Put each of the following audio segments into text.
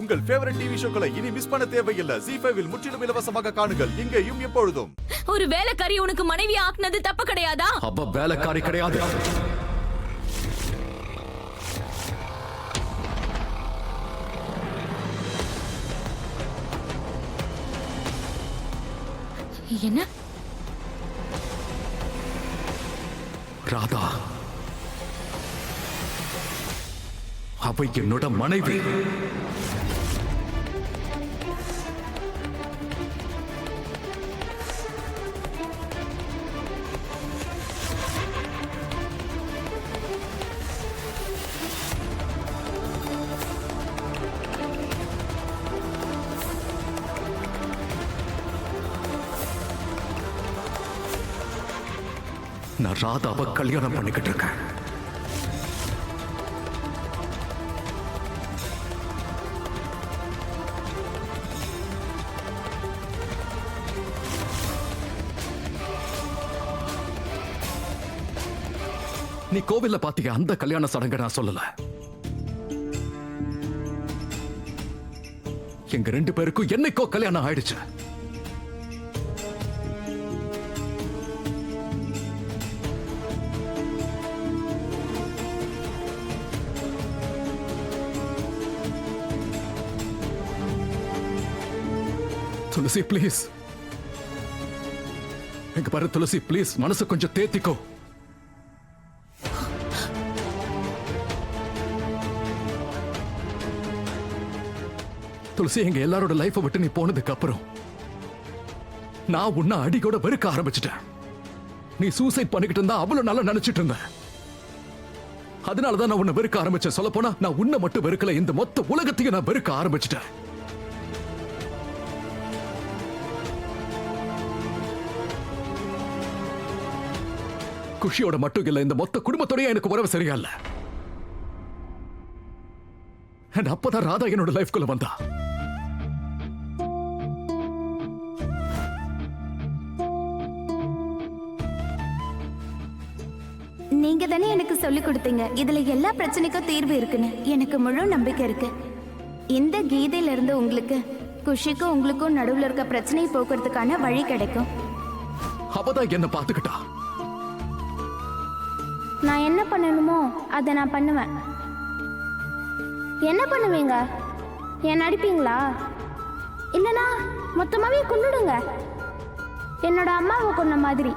உங்கள் favourite TV ஷோக்களை இனி miss பண்ண தேவையில்லை. ZEE5 இல் முற்றிலும் இலவசமாக காணுங்கள். இங்கேயும் எப்பொழுதும். ஒரு வேலைக்காரி உனக்கு மனைவி ஆக்குனது தப்பு கிடையாதா? அப்ப வேலைக்காரி கிடையாது. என்ன? ராதா அவ என்னோட மனைவி. நான் ராதாவை கல்யாணம் பண்ணிக்கிட்டு இருக்கேன். நீ கோவில்ல பாத்தீங்க அந்த கல்யாண சடங்கை நான் சொல்லல. எங்க 2 பேருக்கும் என்னைக்கோ கல்யாணம் ஆயிடுச்சு. துளசி பிளீஸ், எங்க பாரு துளசி பிளீஸ், மனசு கொஞ்சம் தேத்திக்கோ. துளசி, எங்க எல்லாரோட லைஃபை விட்டு நீ போனதுக்கு அப்புறம் நான் உன்னை அடி கூட வெறுக்க ஆரம்பிச்சிட்டேன். நீ சூசைட் பண்ணிக்கிட்டு இருந்தா அவ்வளவு நல்லா நினைச்சிட்டு இருந்த. அதனாலதான் நான் உன்னை வெறுக்க ஆரம்பிச்சேன். சொல்ல போனா நான் உன்னை மட்டும் வெறுக்கல, இந்த மொத்த உலகத்தையும் நான் வெறுக்க ஆரம்பிச்சிட்டேன். குஷியோட மட்டும் இல்ல, இந்த மொத்த குடும்பத்தோடய எனக்கு உறவு சரியா இல்ல. அப்பதான் ராதா என்னோட லைஃப்குள்ள வந்தா. நீங்க தானே எனக்கு சொல்லி கொடுத்தீங்க இதுல எல்லா பிரச்சனைக்கும் தீர்வு இருக்குன்னு. எனக்கு முழு நம்பிக்கை இருக்கு. இந்த கீதையில இருந்து உங்களுக்கு குஷிக்கும் உங்களுக்கும் நடுவுல இருக்க பிரச்சனையை போக்குறதுக்கான வழி கிடைக்கும். அவதான் என்ன பாத்துக்கிட்டா. நான் என்ன பண்ணணுமோ அதை நான் பண்ணுவேன். என்ன பண்ணுவீங்க? என் நடிப்பீங்களா? இல்லனா மொத்தமாவே கொன்னுடுங்க, என்னோட அம்மாவை கொன்ன மாதிரி.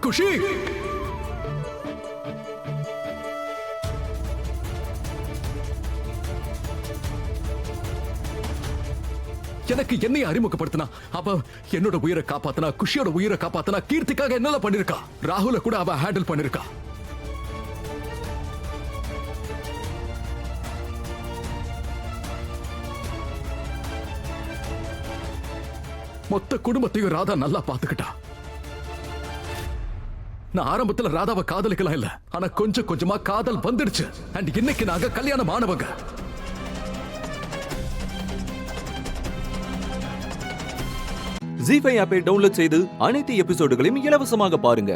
குஷி, எனக்கு என்னைய அறிமுகப்படுத்தினா, அவ என்னோட உயிரை காப்பாத்தினா, குஷியோட உயிரை காப்பாத்தினா, கீர்த்திக்காக என்னால பண்ணிருக்கா. ராகுல கூட அவ ஹேண்டில் பண்ணிருக்கா. மொத்த குடும்பத்தையும் ராதா நல்லா பாத்துக்கிட்டா. நான் ஆரம்பத்துல ராதாவை காதலிக்கலாம் இல்ல, ஆனா கொஞ்சம் கொஞ்சமா காதல் வந்துடுச்சு. அண்ட் இன்னைக்கு நாங்க கல்யாணம் ஆனவங்க. ZEE5 ஆப்பை டவுன்லோட் செய்து அனைத்து எபிசோடுகளையும் இலவசமாக பாருங்க.